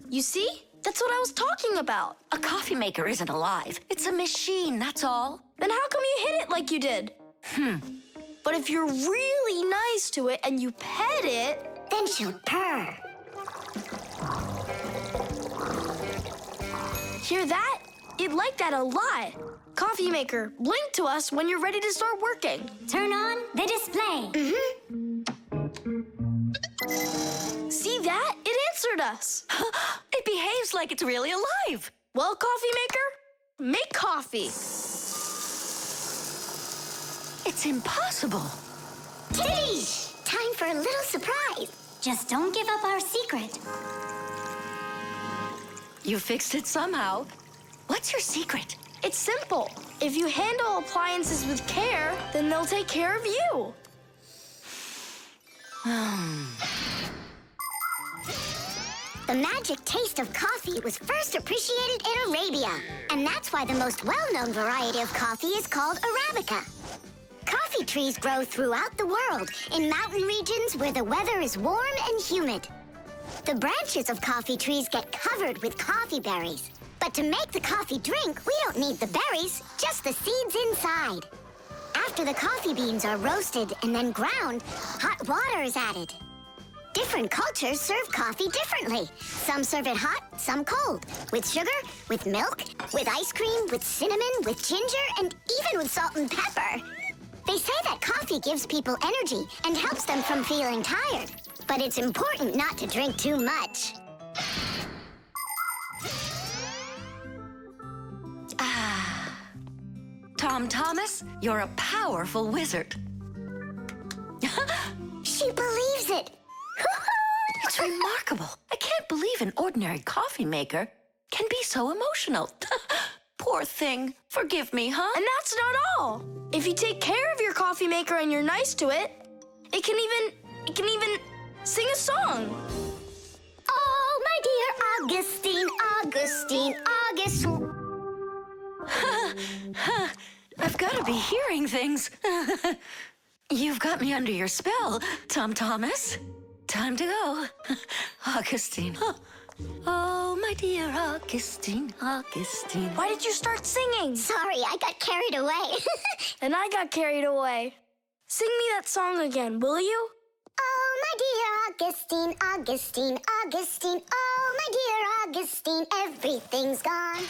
You see? That's what I was talking about. A coffee maker isn't alive. It's a machine, that's all. Then how come you hit it like you did? But if you're really nice to it and you pet it... Then she'll purr. Hear that? It liked that a lot. Coffee maker, blink to us when you're ready to start working. Turn on the display. See that? It answered us. It behaves like it's really alive. Well, coffee maker, make coffee. It's impossible. Tiddies! Time for a little surprise. Just don't give up our secret. You fixed it somehow. What's your secret? It's simple. If you handle appliances with care, then they'll take care of you. The magic taste of coffee was first appreciated in Arabia. And that's why the most well-known variety of coffee is called Arabica. Coffee trees grow throughout the world in mountain regions where the weather is warm and humid. The branches of coffee trees get covered with coffee berries. But to make the coffee drink, we don't need the berries, just the seeds inside. After the coffee beans are roasted and then ground, hot water is added. Different cultures serve coffee differently. Some serve it hot, some cold. With sugar, with milk, with ice cream, with cinnamon, with ginger, and even with salt and pepper. They say that coffee gives people energy and helps them from feeling tired. But it's important not to drink too much. Tom Thomas, you're a powerful wizard. She believes it. It's remarkable. I can't believe an ordinary coffee maker can be so emotional. Poor thing. Forgive me, huh? And that's not all. If you take care of your coffee maker and you're nice to it, it can even sing a song. Oh, my dear Augustine, Augustine, Augustine. I've got to be hearing things. You've got me under your spell, Tom Thomas. Time to go. Augustine. Oh, my dear Augustine, Augustine. Why did you start singing? Sorry, I got carried away. And I got carried away. Sing me that song again, will you? Oh, my dear Augustine, Augustine, Augustine. Oh, my dear Augustine, everything's gone.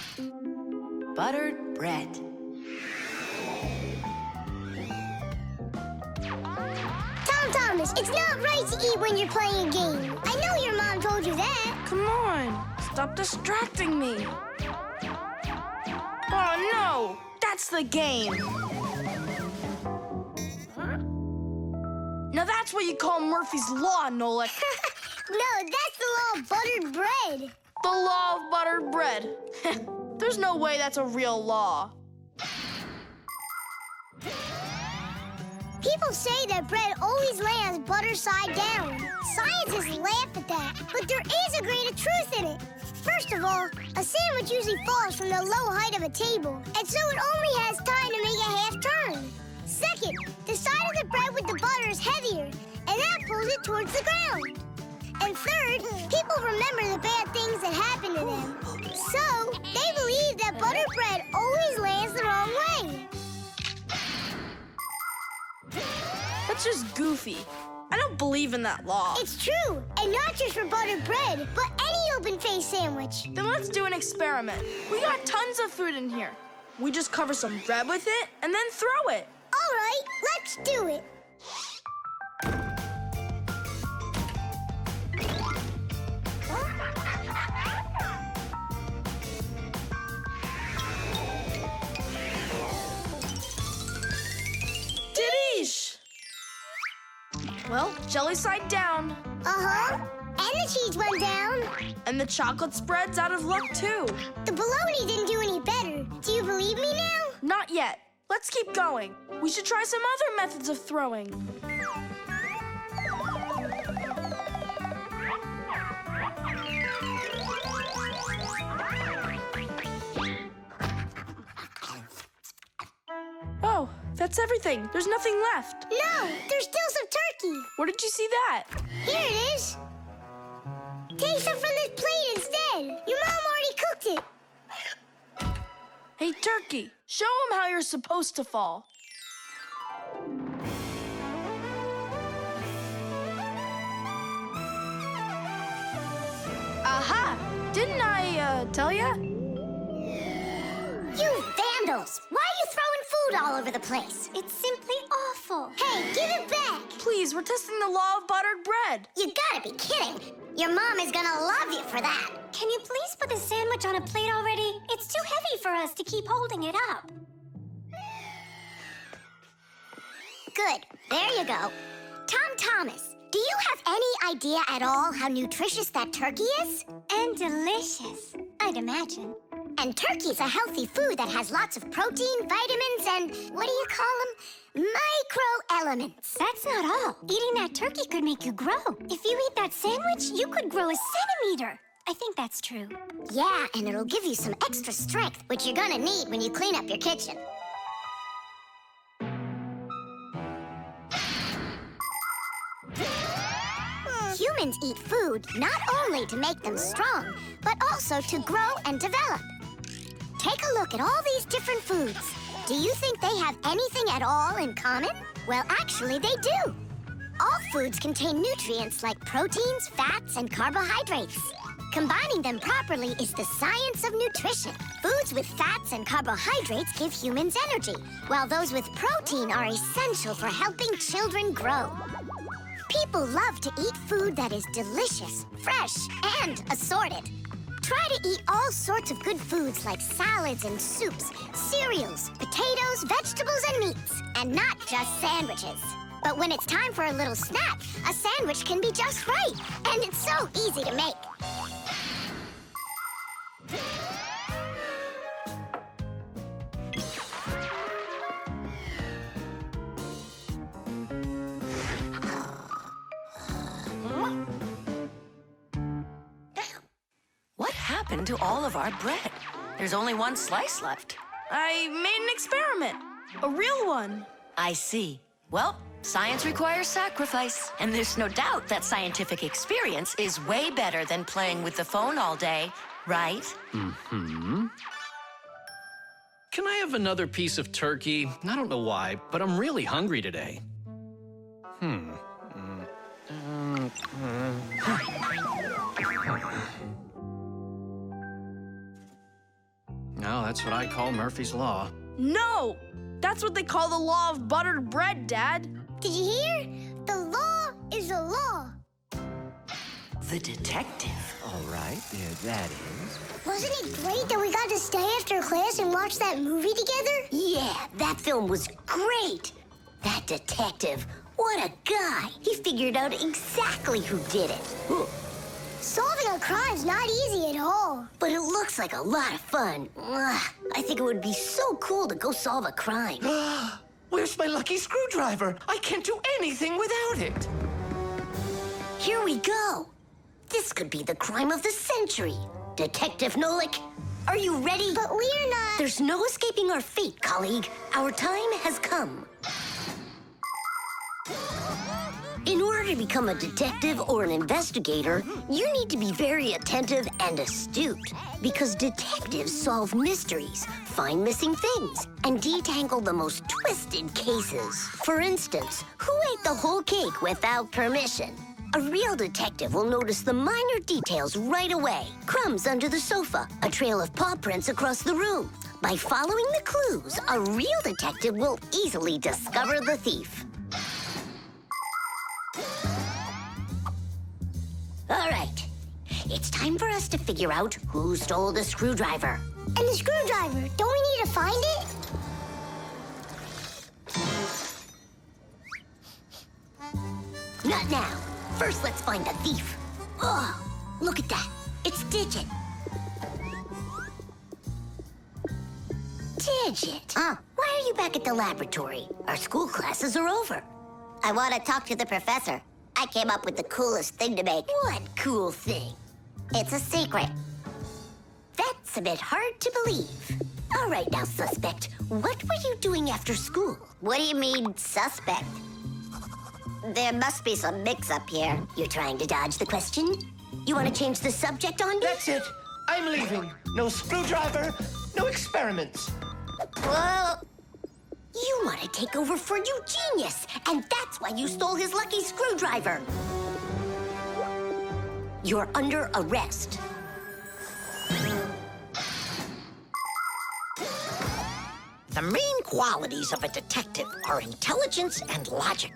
Buttered bread. Tom Thomas, it's not right to eat when you're playing a game. I know your mom told you that. Come on, stop distracting me. Oh no, that's the game. Now that's what you call Murphy's Law, Nolik. No, that's the law of buttered bread. The law of buttered bread. There's no way that's a real law. People say that bread always lands butter side down. Scientists laugh at that, but there is a grain of truth in it. First of all, a sandwich usually falls from the low height of a table, and so it only has time to make a half turn. Second, the side of the bread with the butter is heavier, and that pulls it towards the ground. And third, people remember the bad things that happen to them. So, they believe that buttered bread always lands the wrong way. That's just goofy. I don't believe in that law. It's true, and not just for buttered bread, but any open-faced sandwich. Then let's do an experiment. We got tons of food in here. We just cover some bread with it and then throw it. All right, let's do it. Didish! Well, jelly side down. Uh-huh. And the cheese went down. And the chocolate spread's out of luck, too. The bologna didn't do any better. Do you believe me now? Not yet. Let's keep going. We should try some other methods of throwing. Oh, that's everything. There's nothing left. No, there's still some turkey. Where did you see that? Here it is. Take some from this plate instead. Your mom already cooked it. Hey, turkey, show him how you're supposed to fall. Aha! Didn't I, tell ya? animals! Why are you throwing food all over the place? It's simply awful. Hey, give it back! Please, we're testing the law of buttered bread. You gotta be kidding. Your mom is gonna love you for that. Can you please put the sandwich on a plate already? It's too heavy for us to keep holding it up. Good. There you go. Tom Thomas, do you have any idea at all how nutritious that turkey is? And delicious, I'd imagine. And turkey's a healthy food that has lots of protein, vitamins, and what do you call them? Microelements. That's not all. Eating that turkey could make you grow. If you eat that sandwich, you could grow a centimeter. I think that's true. Yeah, and it'll give you some extra strength, which you're gonna need when you clean up your kitchen. Humans eat food not only to make them strong, but also to grow and develop. Take a look at all these different foods. Do you think they have anything at all in common? Well, actually, they do. All foods contain nutrients like proteins, fats, and carbohydrates. Combining them properly is the science of nutrition. Foods with fats and carbohydrates give humans energy, while those with protein are essential for helping children grow. People love to eat food that is delicious, fresh, and assorted. Try to eat all sorts of good foods like salads and soups, cereals, potatoes, vegetables, and meats, and not just sandwiches. But when it's time for a little snack, a sandwich can be just right, and it's so easy to make. What happened to all of our bread? There's only one slice left. I made an experiment. A real one. I see. Well, science requires sacrifice. And there's no doubt that scientific experience is way better than playing with the phone all day, right? Mm-hmm. Can I have another piece of turkey? I don't know why, but I'm really hungry today. No, that's what I call Murphy's Law. No! That's what they call the law of buttered bread, Dad. Did you hear? The law is a law. The detective. All right, there that is. Wasn't it great that we got to stay after class and watch that movie together? Yeah, that film was great. That detective, what a guy. He figured out exactly who did it. Solving a crime's not easy at all. But it looks like a lot of fun. I think it would be so cool to go solve a crime. Where's my lucky screwdriver? I can't do anything without it. Here we go. This could be the crime of the century. Detective Nolik, are you ready? But we're not... There's no escaping our fate, colleague. Our time has come. In order to become a detective or an investigator, you need to be very attentive and astute, because detectives solve mysteries, find missing things, and detangle the most twisted cases. For instance, who ate the whole cake without permission? A real detective will notice the minor details right away. Crumbs under the sofa, a trail of paw prints across the room. By following the clues, a real detective will easily discover the thief. All right, it's time for us to figure out who stole the screwdriver. And the screwdriver, don't we need to find it? Not now. First, let's find the thief. Oh, look at that. It's Digit. Digit? Why are you back at the laboratory? Our school classes are over. I want to talk to the professor. I came up with the coolest thing to make. What cool thing? It's a secret. That's a bit hard to believe. All right now, suspect. What were you doing after school? What do you mean, suspect? There must be some mix-up here. You're trying to dodge the question? You want to change the subject on me? That's it. I'm leaving. No screwdriver, no experiments. Well, you want to take over for Eugenius, and that's why you stole his lucky screwdriver. You're under arrest. The main qualities of a detective are intelligence and logic.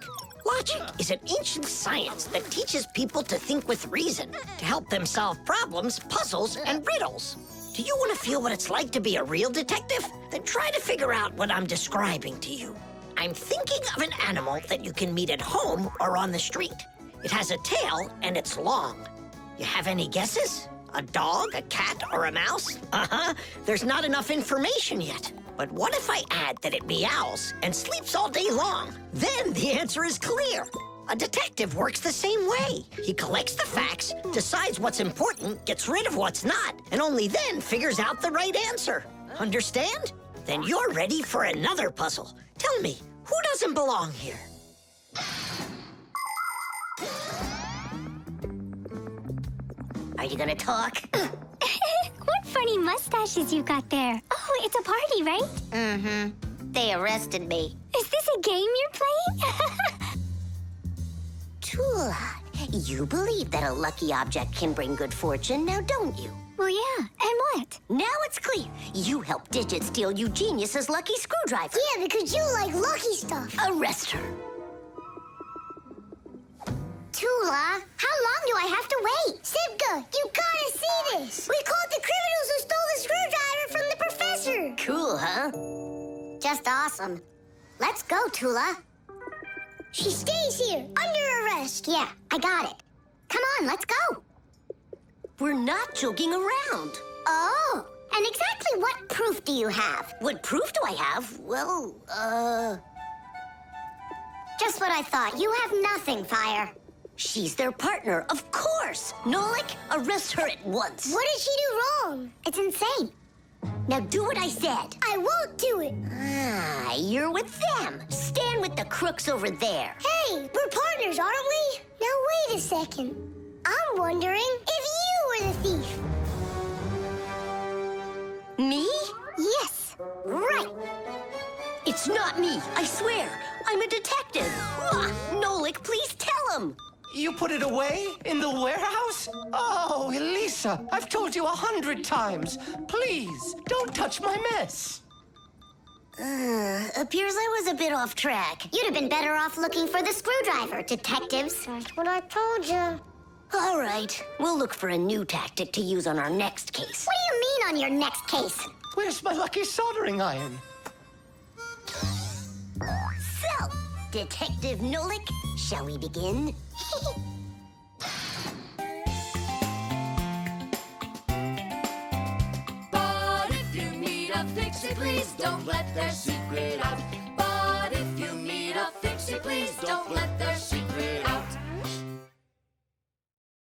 Logic is an ancient science that teaches people to think with reason, to help them solve problems, puzzles, and riddles. Do you want to feel what it's like to be a real detective? Then try to figure out what I'm describing to you. I'm thinking of an animal that you can meet at home or on the street. It has a tail and it's long. You have any guesses? A dog, a cat, or a mouse? Uh-huh. There's not enough information yet. But what if I add that it meows and sleeps all day long? Then the answer is clear. A detective works the same way. He collects the facts, decides what's important, gets rid of what's not, and only then figures out the right answer. Understand? Then you're ready for another puzzle. Tell me, who doesn't belong here? Are you gonna talk? What funny mustaches you got there. Oh, it's a party, right? Mm-hmm. They arrested me. Is this a game you're playing? Tula, you believe that a lucky object can bring good fortune, now don't you? Well, yeah. And what? Now it's clear. You helped Digit steal Eugenius's lucky screwdriver. Yeah, because you like lucky stuff. Arrest her. Tula, how long do I have to wait? Simka, you gotta see this. We caught the criminals who stole the screwdriver from the professor. Cool, huh? Just awesome. Let's go, Tula. She stays here, under arrest. Yeah, I got it. Come on, let's go. We're not joking around. Oh, and exactly what proof do you have? What proof do I have? Well, Just what I thought. You have nothing, Fire. she's their partner, of course. Nolik, arrest her at once. What did she do wrong? It's insane. Now do what I said. I won't do it. Ah, you're with them. Stand with the crooks over there. Hey, we're partners, aren't we? Now wait a second. I'm wondering if you were the thief. Me? Yes, right. It's not me, I swear. I'm a detective. Nolik, please tell him. You put it away? In the warehouse? Oh, Elisa, I've told you 100 times. Please, don't touch my mess. Appears I was a bit off track. You'd have been better off looking for the screwdriver, detectives. That's what I told you. All right, we'll look for a new tactic to use on our next case. What do you mean on your next case? Where's my lucky soldering iron? So, Detective Nolik, shall we begin? But if you meet a Fixie, please don't let their secret out.